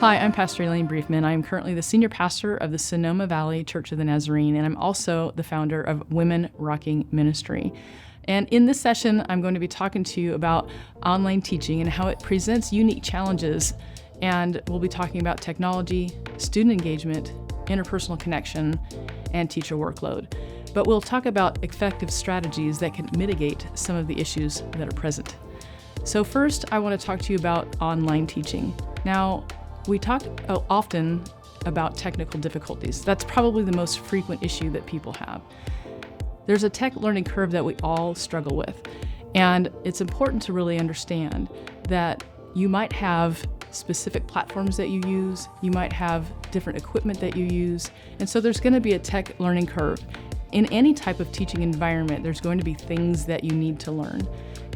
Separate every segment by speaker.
Speaker 1: Hi, I'm Pastor Elaine Briefman. I am currently the senior pastor of the Sonoma Valley Church of the Nazarene, and I'm also the founder of Women Rocking Ministry. And in this session, I'm going to be talking to you about online teaching and how it presents unique challenges. And we'll be talking about technology, student engagement, interpersonal connection, and teacher workload. But we'll talk about effective strategies that can mitigate some of the issues that are present. So first, I want to talk to you about online teaching. Now, we talk often about technical difficulties. That's probably the most frequent issue that people have. There's a tech learning curve that we all struggle with, and it's important to really understand that you might have specific platforms that you use, you might have different equipment that you use, and so there's going to be a tech learning curve. In any type of teaching environment, there's going to be things that you need to learn.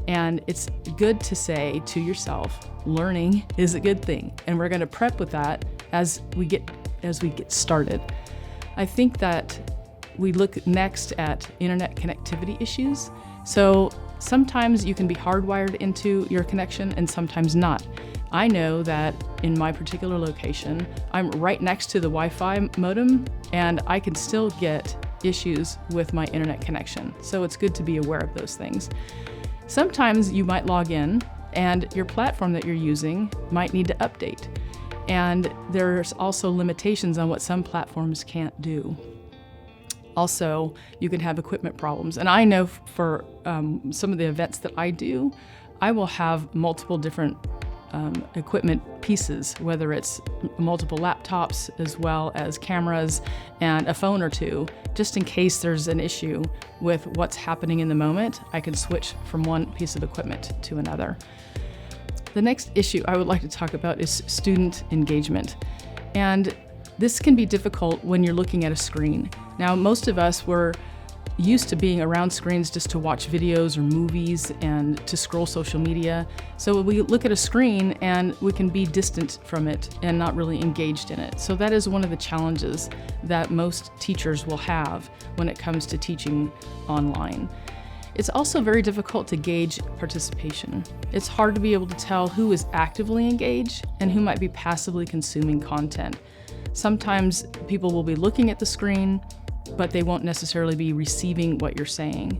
Speaker 1: And it's good to say to yourself, learning is a good thing. And we're going to prep with that as we get started. I think that we look next at internet connectivity issues. So sometimes you can be hardwired into your connection and sometimes not. I know that in my particular location, I'm right next to the Wi-Fi modem and I can still get issues with my internet connection. So it's good to be aware of those things. Sometimes you might log in and your platform that you're using might need to update. And there's also limitations on what some platforms can't do. Also, you can have equipment problems. And I know for some of the events that I do, I will have multiple different equipment pieces, whether it's multiple laptops as well as cameras and a phone or two, just in case there's an issue with what's happening in the moment. I can switch from one piece of equipment to another. The next issue I would like to talk about is student engagement. And this can be difficult when you're looking at a screen. Now, most of us were used to being around screens just to watch videos or movies and to scroll social media. So we look at a screen and we can be distant from it and not really engaged in it. So that is one of the challenges that most teachers will have when it comes to teaching online. It's also very difficult to gauge participation. It's hard to be able to tell who is actively engaged and who might be passively consuming content. Sometimes people will be looking at the screen, but they won't necessarily be receiving what you're saying.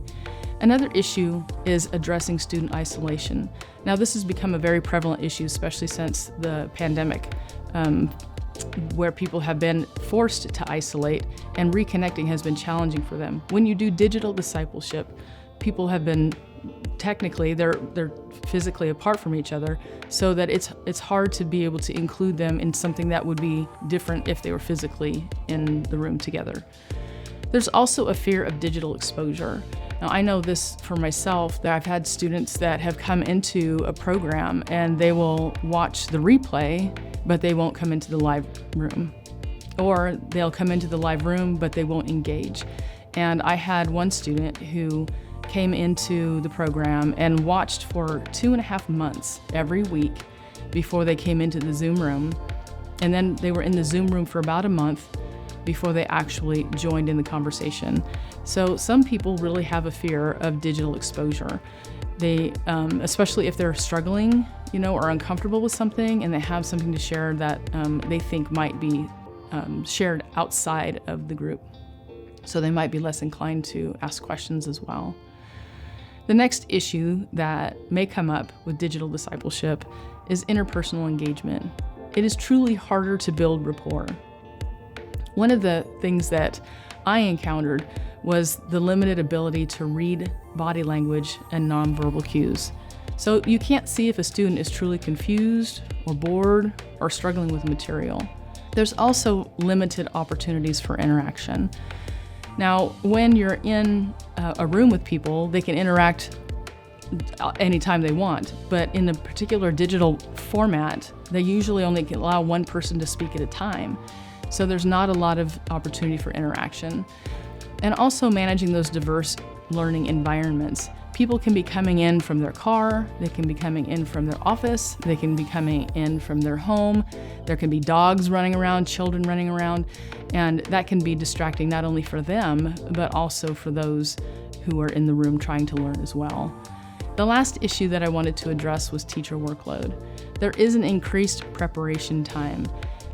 Speaker 1: Another issue is addressing student isolation. Now, this has become a very prevalent issue, especially since the pandemic, where people have been forced to isolate and reconnecting has been challenging for them. When you do digital discipleship, people have been they're physically apart from each other, so that it's hard to be able to include them in something that would be different if they were physically in the room together. There's also a fear of digital exposure. Now, I know this for myself, that I've had students that have come into a program and they will watch the replay, but they won't come into the live room. Or they'll come into the live room, but they won't engage. And I had one student who came into the program and watched for 2.5 months every week before they came into the Zoom room. And then they were in the Zoom room for about a month before they actually joined in the conversation. So some people really have a fear of digital exposure. They, especially if they're struggling, or uncomfortable with something and they have something to share that they think might be shared outside of the group. So they might be less inclined to ask questions as well. The next issue that may come up with digital discipleship is interpersonal engagement. It is truly harder to build rapport. One of the things that I encountered was the limited ability to read body language and nonverbal cues. So you can't see if a student is truly confused or bored or struggling with material. There's also limited opportunities for interaction. Now, when you're in a room with people, they can interact anytime they want, but in a particular digital format, they usually only can allow one person to speak at a time. So there's not a lot of opportunity for interaction. And also managing those diverse learning environments. People can be coming in from their car, they can be coming in from their office, they can be coming in from their home. There can be dogs running around, children running around, and that can be distracting not only for them, but also for those who are in the room trying to learn as well. The last issue that I wanted to address was teacher workload. There is an increased preparation time.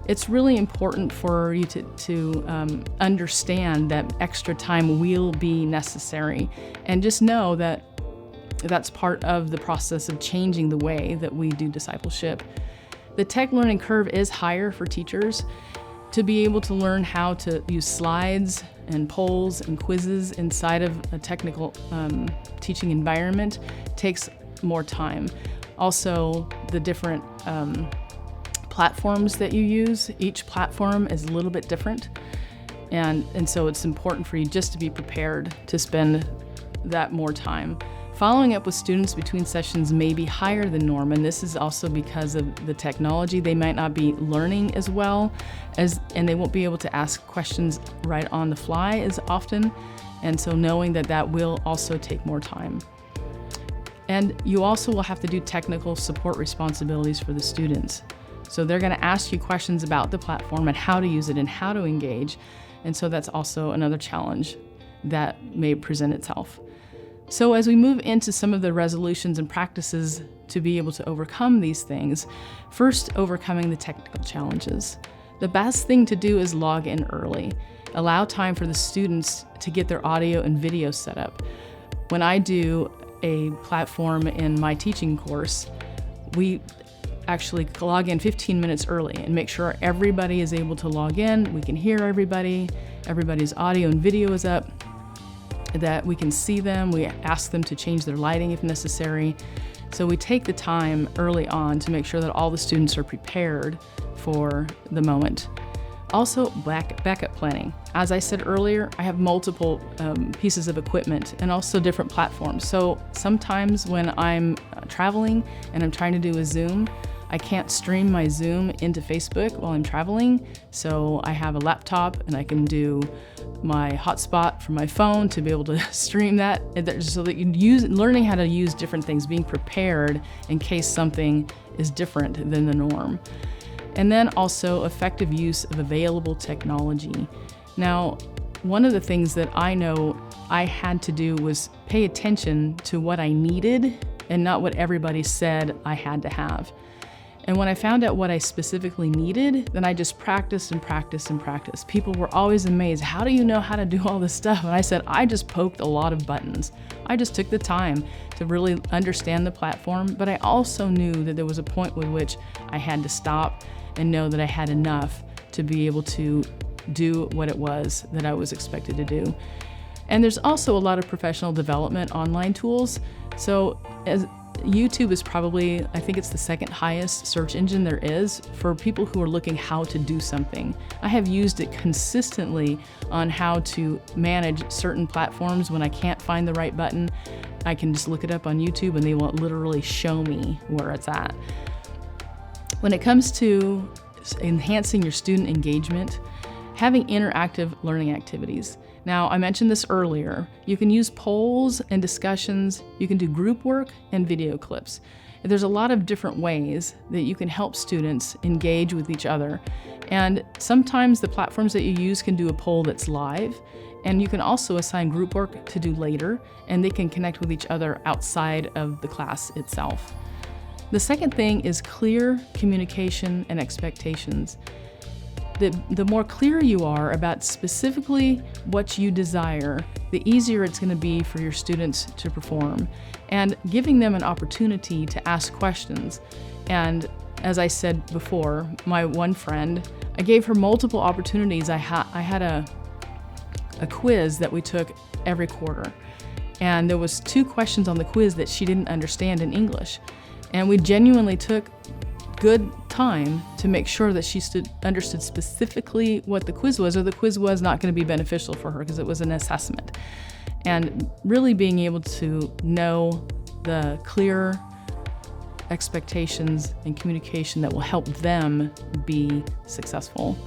Speaker 1: It's really important for you to understand that extra time will be necessary, and just know that that's part of the process of changing the way that we do discipleship. The tech learning curve is higher for teachers. To be able to learn how to use slides and polls and quizzes inside of a technical teaching environment takes more time. Also, the different platforms that you use, each platform is a little bit different. And so it's important for you just to be prepared to spend that more time. Following up with students between sessions may be higher than norm, and this is also because of the technology. They might not be learning as well and they won't be able to ask questions right on the fly as often. And so knowing that will also take more time. And you also will have to do technical support responsibilities for the students. So they're going to ask you questions about the platform and how to use it and how to engage. And so that's also another challenge that may present itself. So as we move into some of the resolutions and practices to be able to overcome these things, first, overcoming the technical challenges. The best thing to do is log in early. Allow time for the students to get their audio and video set up. When I do a platform in my teaching course, we actually log in 15 minutes early and make sure everybody is able to log in. We can hear everybody, everybody's audio and video is up, that we can see them. We ask them to change their lighting if necessary. So we take the time early on to make sure that all the students are prepared for the moment. Also, backup planning. As I said earlier, I have multiple pieces of equipment and also different platforms. So sometimes when I'm traveling and I'm trying to do a Zoom, I can't stream my Zoom into Facebook while I'm traveling. So I have a laptop and I can do my hotspot from my phone to be able to stream that. So that learning how to use different things, being prepared in case something is different than the norm. And then also effective use of available technology. Now, one of the things that I know I had to do was pay attention to what I needed and not what everybody said I had to have. And when I found out what I specifically needed, then I just practiced and practiced and practiced. People were always amazed, how do you know how to do all this stuff? And I said, I just poked a lot of buttons. I just took the time to really understand the platform, but I also knew that there was a point with which I had to stop and know that I had enough to be able to do what it was that I was expected to do. And there's also a lot of professional development online tools. So as YouTube is probably, I think it's the second highest search engine there is for people who are looking how to do something. I have used it consistently on how to manage certain platforms. When I can't find the right button, I can just look it up on YouTube and they will literally show me where it's at. When it comes to enhancing your student engagement, having interactive learning activities. Now, I mentioned this earlier. You can use polls and discussions. You can do group work and video clips. There's a lot of different ways that you can help students engage with each other. And sometimes the platforms that you use can do a poll that's live. And you can also assign group work to do later, and they can connect with each other outside of the class itself. The second thing is clear communication and expectations. The more clear you are about specifically what you desire, the easier it's going to be for your students to perform, and giving them an opportunity to ask questions. And as I said before, my one friend, I gave her multiple opportunities. I had a quiz that we took every quarter, and there was 2 questions on the quiz that she didn't understand in English, and we genuinely took good time to make sure that she understood specifically what the quiz was, or the quiz was not going to be beneficial for her because it was an assessment. And really being able to know the clear expectations and communication that will help them be successful.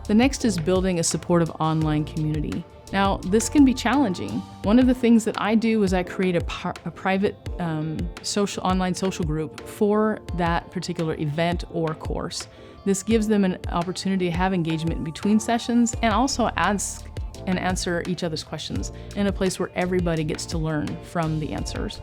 Speaker 1: The next is building a supportive online community. Now, this can be challenging. One of the things that I do is I create a private online social group for that particular event or course. This gives them an opportunity to have engagement between sessions and also ask and answer each other's questions in a place where everybody gets to learn from the answers.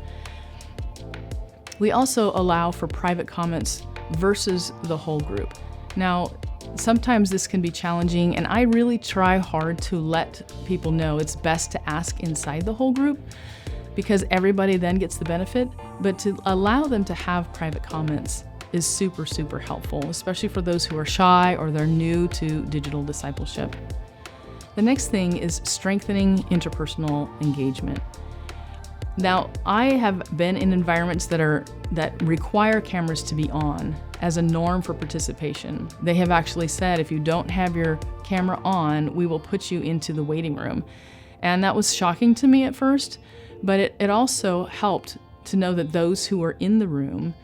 Speaker 1: We also allow for private comments versus the whole group. Now, sometimes this can be challenging, and I really try hard to let people know it's best to ask inside the whole group because everybody then gets the benefit, but to allow them to have private comments is super, super helpful, especially for those who are shy or they're new to digital discipleship. The next thing is strengthening interpersonal engagement. Now, I have been in environments that require cameras to be on as a norm for participation. They have actually said, if you don't have your camera on, we will put you into the waiting room. And that was shocking to me at first, but it also helped to know that those who were in the room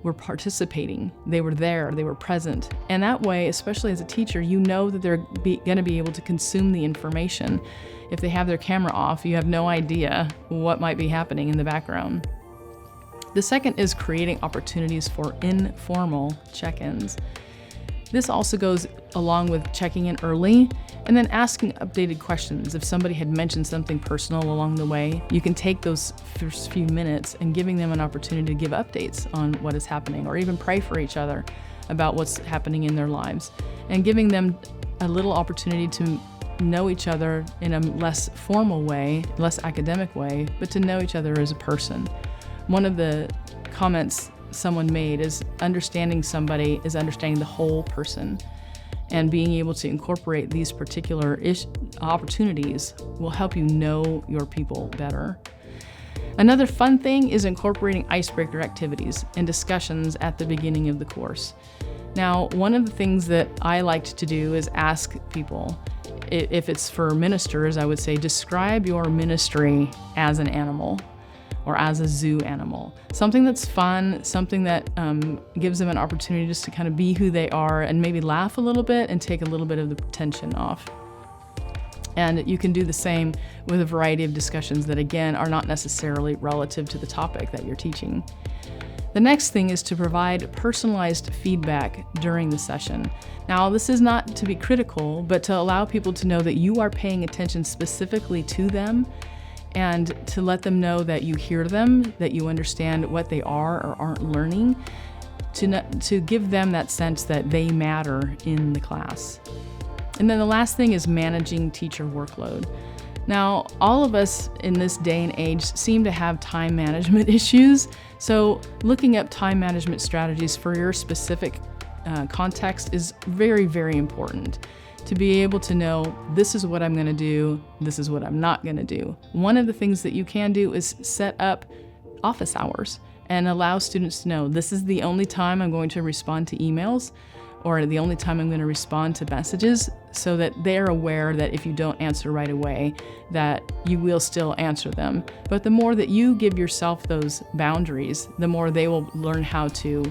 Speaker 1: were participating. They were there, they were present. And that way, especially as a teacher, you know that they're going to be able to consume the information. If they have their camera off, you have no idea what might be happening in the background. The second is creating opportunities for informal check-ins. This also goes along with checking in early and then asking updated questions. If somebody had mentioned something personal along the way, you can take those first few minutes and giving them an opportunity to give updates on what is happening, or even pray for each other about what's happening in their lives, and giving them a little opportunity to know each other in a less formal way, less academic way, but to know each other as a person. One of the comments someone made is understanding somebody is understanding the whole person, and being able to incorporate these particular opportunities will help you know your people better. Another fun thing is incorporating icebreaker activities and discussions at the beginning of the course. Now, one of the things that I liked to do is ask people, if it's for ministers, I would say, describe your ministry as an animal or as a zoo animal. Something that's fun, something that gives them an opportunity just to kind of be who they are and maybe laugh a little bit and take a little bit of the tension off. And you can do the same with a variety of discussions that, again, are not necessarily relative to the topic that you're teaching. The next thing is to provide personalized feedback during the session. Now, this is not to be critical, but to allow people to know that you are paying attention specifically to them and to let them know that you hear them, that you understand what they are or aren't learning, to give them that sense that they matter in the class. And then the last thing is managing teacher workload. Now, all of us in this day and age seem to have time management issues, so looking up time management strategies for your specific context is very, very important. To be able to know, this is what I'm going to do, this is what I'm not going to do. One of the things that you can do is set up office hours and allow students to know, this is the only time I'm going to respond to emails, or the only time I'm going to respond to messages, so that they're aware that if you don't answer right away, that you will still answer them. But the more that you give yourself those boundaries, the more they will learn how to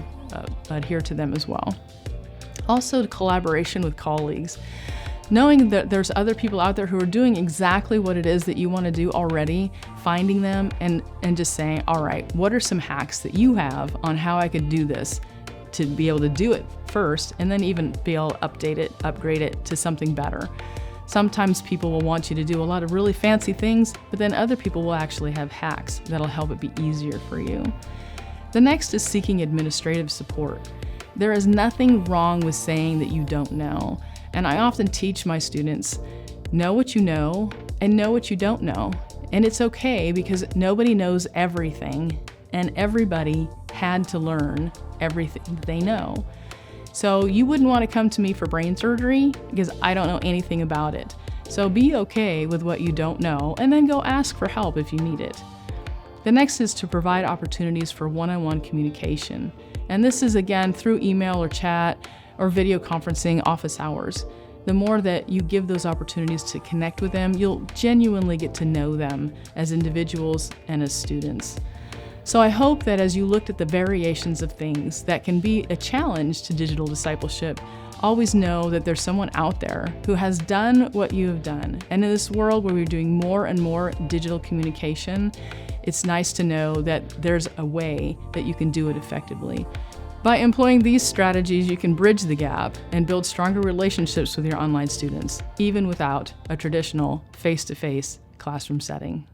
Speaker 1: adhere to them as well. Also, collaboration with colleagues. Knowing that there's other people out there who are doing exactly what it is that you want to do already, finding them and just saying, all right, what are some hacks that you have on how I could do this to be able to do it first, and then even be able to update it, upgrade it to something better. Sometimes people will want you to do a lot of really fancy things, but then other people will actually have hacks that'll help it be easier for you. The next is seeking administrative support. There is nothing wrong with saying that you don't know. And I often teach my students, know what you know and know what you don't know. And it's okay, because nobody knows everything, and everybody had to learn everything that they know. So you wouldn't want to come to me for brain surgery because I don't know anything about it. So be okay with what you don't know, and then go ask for help if you need it. The next is to provide opportunities for one-on-one communication. And this is, again, through email or chat or video conferencing office hours. The more that you give those opportunities to connect with them, you'll genuinely get to know them as individuals and as students. So I hope that as you looked at the variations of things that can be a challenge to digital discipleship, always know that there's someone out there who has done what you have done. And in this world where we're doing more and more digital communication, it's nice to know that there's a way that you can do it effectively. By employing these strategies, you can bridge the gap and build stronger relationships with your online students, even without a traditional face-to-face classroom setting.